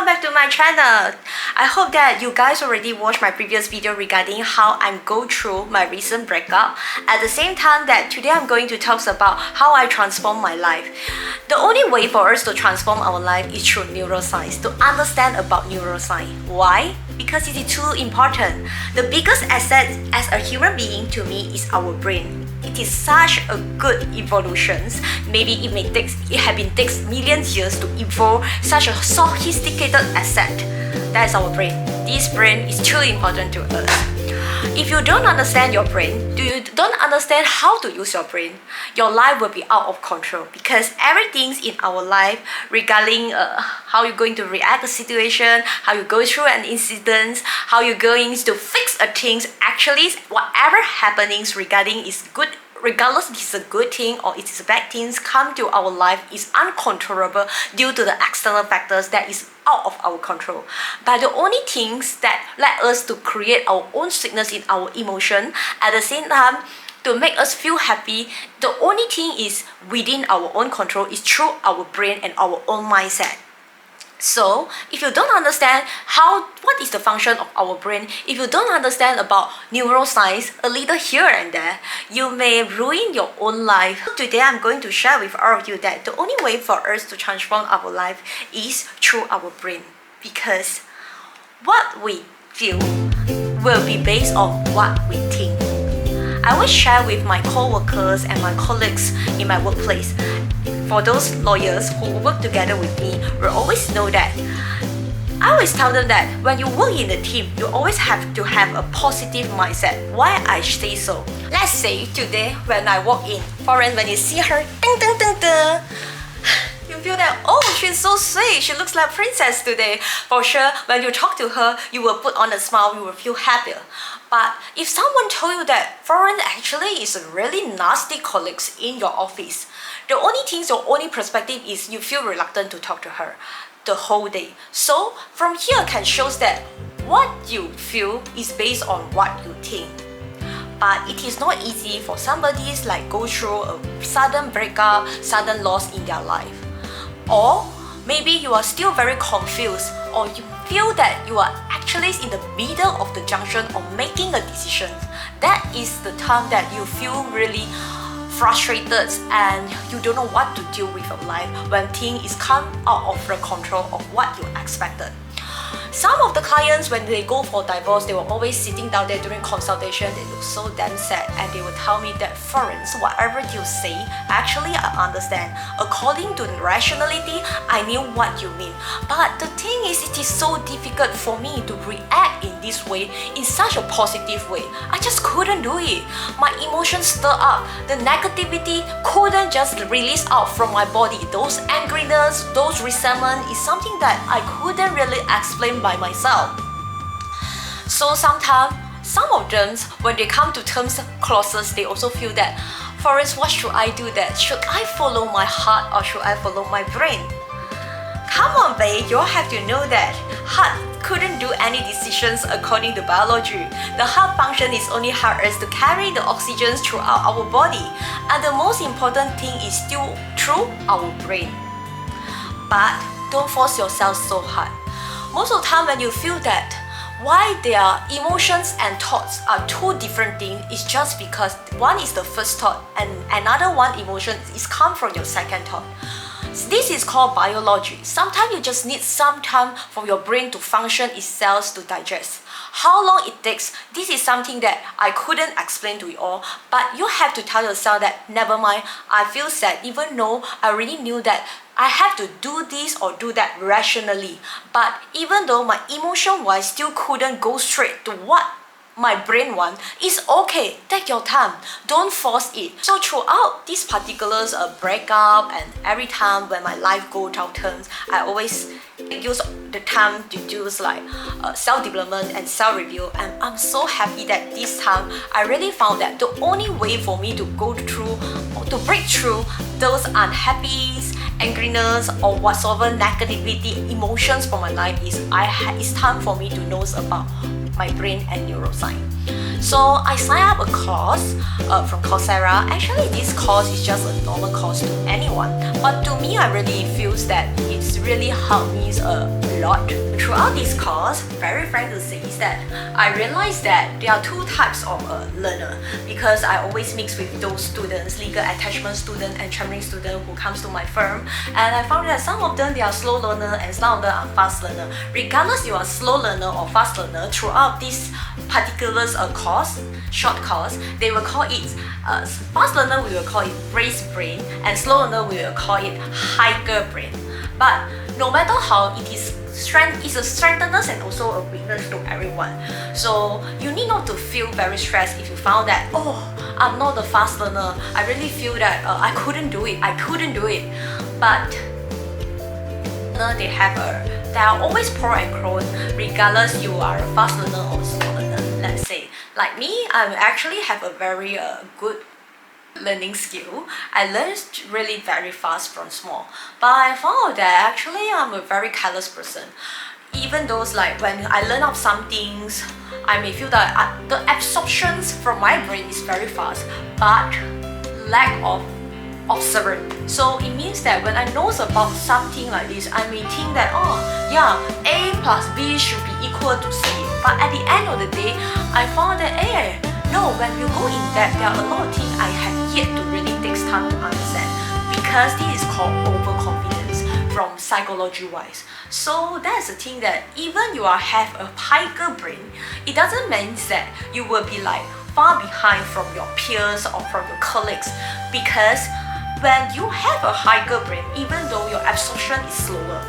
welcome back to my channel. I hope that you guys already watched my previous video regarding how I'm go through my recent breakup. At the same time that today I'm going to talk about how I transform my life. The only way for us to transform our life is through neuroscience, to understand about neuroscience. Why? Because it is too important. The biggest asset as a human being to me is our brain. It is such a good evolution. Maybe it have been takes millions years to evolve such a sophisticated asset. That is our brain. This brain is too important to us. If you don't understand your brain, don't understand how to use your brain, your life will be out of control, because everything in our life regarding how you're going to react to a situation, how you go through an incident, how you're going to fix a thing, actually whatever happenings regarding is good, regardless if it's a good thing or it is a bad things come to our life is uncontrollable due to the external factors that is out of our control. But the only things that let us to create our own sickness in our emotion, at the same time to make us feel happy, the only thing is within our own control is through our brain and our own mindset. So, if you don't understand what is the function of our brain, if you don't understand about neuroscience a little here and there, you may ruin your own life. Today, I'm going to share with all of you that the only way for us to transform our life is through our brain. Because what we feel will be based on what we think. I will share with my co-workers and my colleagues in my workplace. For those lawyers who work together with me will always know that I always tell them that when you work in a team, you always have to have a positive mindset. Why I say so? Let's say today when I walk in, foreign, when you see her, ding, ding, ding, ding, you feel that, oh, she's so sweet, she looks like princess today. For sure, when you talk to her, you will put on a smile, you will feel happier. But if someone told you that foreign actually is a really nasty colleagues in your office, the only thing, your only perspective is you feel reluctant to talk to her the whole day. So from here can shows that what you feel is based on what you think. But it is not easy for somebody like go through a sudden breakup, sudden loss in their life. Or maybe you are still very confused, or you feel that you are actually in the middle of the junction of making a decision. That is the time that you feel really frustrated and you don't know what to do with your life when things is come out of the control of what you expected. Some of the clients, when they go for divorce, they were always sitting down there during consultation. They look so damn sad and they will tell me that, Florence, whatever you say, actually I understand. According to rationality, I knew what you mean. But the thing is, it is so difficult for me to react in this way, in such a positive way. I just couldn't do it. My emotions stir up. The negativity couldn't just release out from my body. Those angriness, those resentment is something that I couldn't really explain by myself. So sometimes, some of them, when they come to terms clauses, they also feel that, Forrest, what should I do that? Should I follow my heart or should I follow my brain? Come on, babe, you all have to know that heart couldn't do any decisions according to biology. The heart function is only help us to carry the oxygen throughout our body, and the most important thing is still through our brain. But don't force yourself so hard. Most of the time when you feel that why their emotions and thoughts are two different things, is just because one is the first thought and another one emotion is come from your second thought. This is called biology. Sometimes you just need some time for your brain to function itself to digest. How long it takes, this is something that I couldn't explain to you all, but you have to tell yourself that never mind, I feel sad even though I already knew that I have to do this or do that rationally. But even though my emotion wise still couldn't go straight to what my brain wants, it's okay, take your time, don't force it. So throughout this particular breakup and every time when my life goes downturn, I always use the time to do like self-development and self-review, and I'm so happy that this time I really found that the only way for me to go through or to break through those unhappiness, angriness or whatsoever negativity emotions for my life is it's time for me to know about my brain and neuroscience. So I signed up a course from Coursera. Actually, this course is just a normal course to anyone, but to me, I really feel that it's really helped me a lot. Throughout this course, very frank to say is that I realized that there are two types of learner, because I always mix with those students, legal attachment student and channeling student who comes to my firm, and I found that some of them they are slow learner and some of them are fast learner. Regardless you are slow learner or fast learner, throughout this particular short course, they will call it fast learner, we will call it race brain, and slow learner we will call it hiker brain. But no matter how, it's a strengthness and also a weakness to everyone. So you need not to feel very stressed if you found that, oh, I'm not a fast learner, I really feel that I couldn't do it. But there are always pro and cons, regardless you are a fast learner or slow learner. Let's say, like me, I actually have a very good learning skill. I learned really very fast from small, but I found that actually I'm a very careless person. Even those like when I learn of some things, I may feel that the absorptions from my brain is very fast, but lack of observant. So it means that when I know about something like this, I may think that, oh yeah, A plus B should be equal to C. But at the end of the day, I found that no, when you go in depth, there are a lot of things I have yet to really take time to understand, because this is called overconfidence from psychology wise. So that's the thing, that even you have a hiker brain, it doesn't mean that you will be like far behind from your peers or from your colleagues, because when you have a hiker brain, even though your absorption is slower,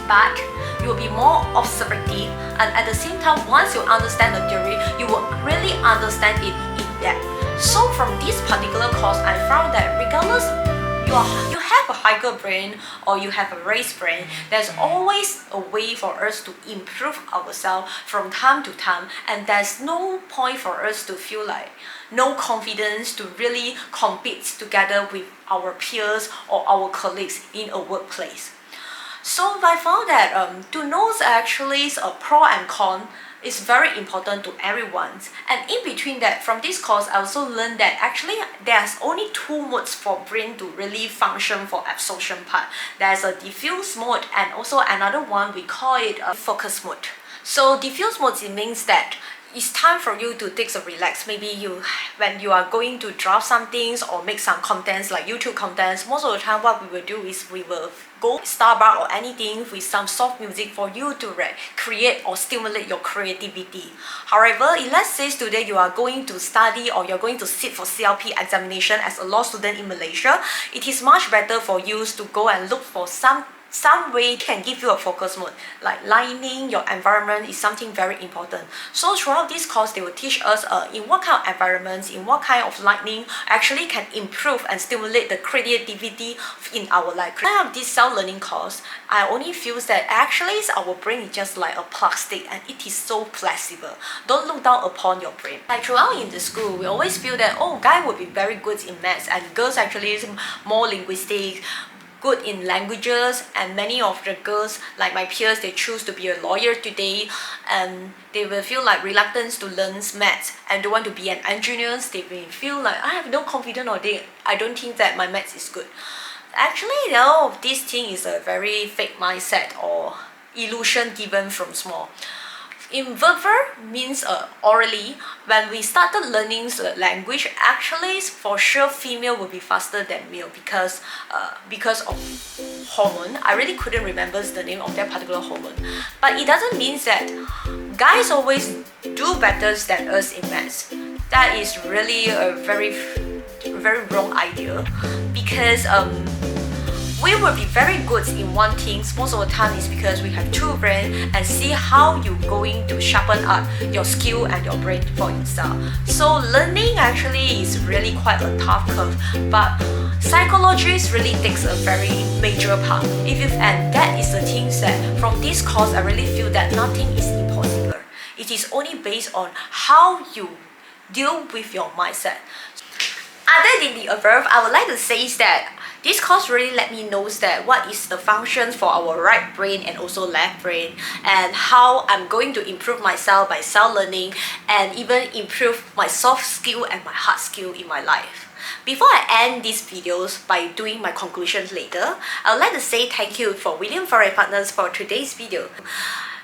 but you will be more observative, and at the same time, once you understand the theory, you will really understand it in depth. So from this particular course, I found that regardless you have a hiker brain or you have a race brain, there's always a way for us to improve ourselves from time to time, and there's no point for us to feel like no confidence to really compete together with our peers or our colleagues in a workplace. So I found that to know actually a pro and con is very important to everyone. And in between that, from this course, I also learned that actually there's only two modes for brain to really function for absorption part. There's a diffuse mode and also another one we call it a focus mode. So diffuse mode, it means that it's time for you to take a relax. Maybe when you are going to draw some things or make some contents like YouTube contents, most of the time what we will do is we will go Starbucks or anything with some soft music for you to create or stimulate your creativity. However, if let's say today you are going to study or you're going to sit for CLP examination as a law student in Malaysia, it is much better for you to go and look for some way can give you a focus mode, like lighting your environment is something very important. So throughout this course, they will teach us in what kind of environments, in what kind of lighting actually can improve and stimulate the creativity in our life. Kind of this self-learning course, I only feel that actually our brain is just like a plastic and it is so flexible. Don't look down upon your brain. Like throughout in the school, we always feel that, oh, guy will be very good in maths and girls actually is more linguistic, good in languages, and many of the girls, like my peers, they choose to be a lawyer today, and they will feel like reluctance to learn maths and don't want to be an engineer. They will feel like I have no confidence or I don't think that my maths is good. Actually, no, this thing is a very fake mindset or illusion given from small. In verbal means orally, when we started learning the language, actually for sure female will be faster than male because of hormone. I really couldn't remember the name of that particular hormone. But it doesn't mean that guys always do better than us in maths. That is really a very wrong idea, because we will be very good in one thing most of the time is because we have two brains and see how you're going to sharpen up your skill and your brain for yourself. So learning actually is really quite a tough curve, but psychology really takes a very major part. And that is the thing that from this course I really feel that nothing is impossible. It is only based on how you deal with your mindset. Other than the above, I would like to say is that this course really let me know that what is the functions for our right brain and also left brain, and how I'm going to improve myself by self-learning and even improve my soft skill and my hard skill in my life. Before I end these videos by doing my conclusions later, I would like to say thank you for William Foray Partners for today's video,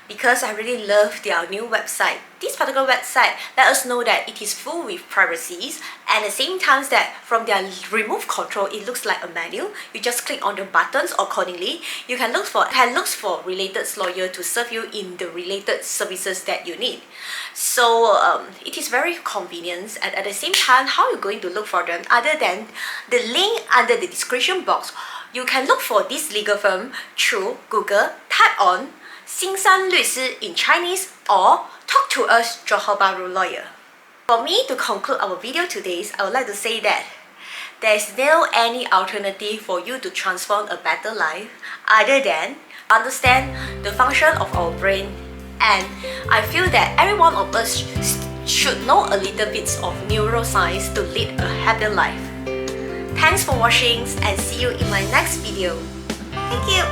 because I really love their new website. This particular website let us know that it is full with privacies, and at the same time that from their remove control, it looks like a menu. You just click on the buttons accordingly. You can look for related lawyer to serve you in the related services that you need. So it is very convenient, and at the same time, how you're going to look for them other than the link under the description box. You can look for this legal firm through Google, type on 新山律师 in Chinese, or talk to us, Johor Bahru lawyer. For me to conclude our video today, I would like to say that there is no any alternative for you to transform a better life other than understand the function of our brain, and I feel that every one of us should know a little bit of neuroscience to lead a happy life. Thanks for watching, and see you in my next video. Thank you.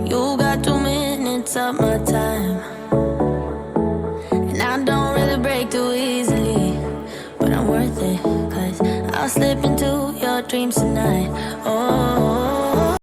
You got 2 minutes of my time, and I don't really break too easily, but I'm worth it, 'cause I'll slip into your dreams tonight. Oh,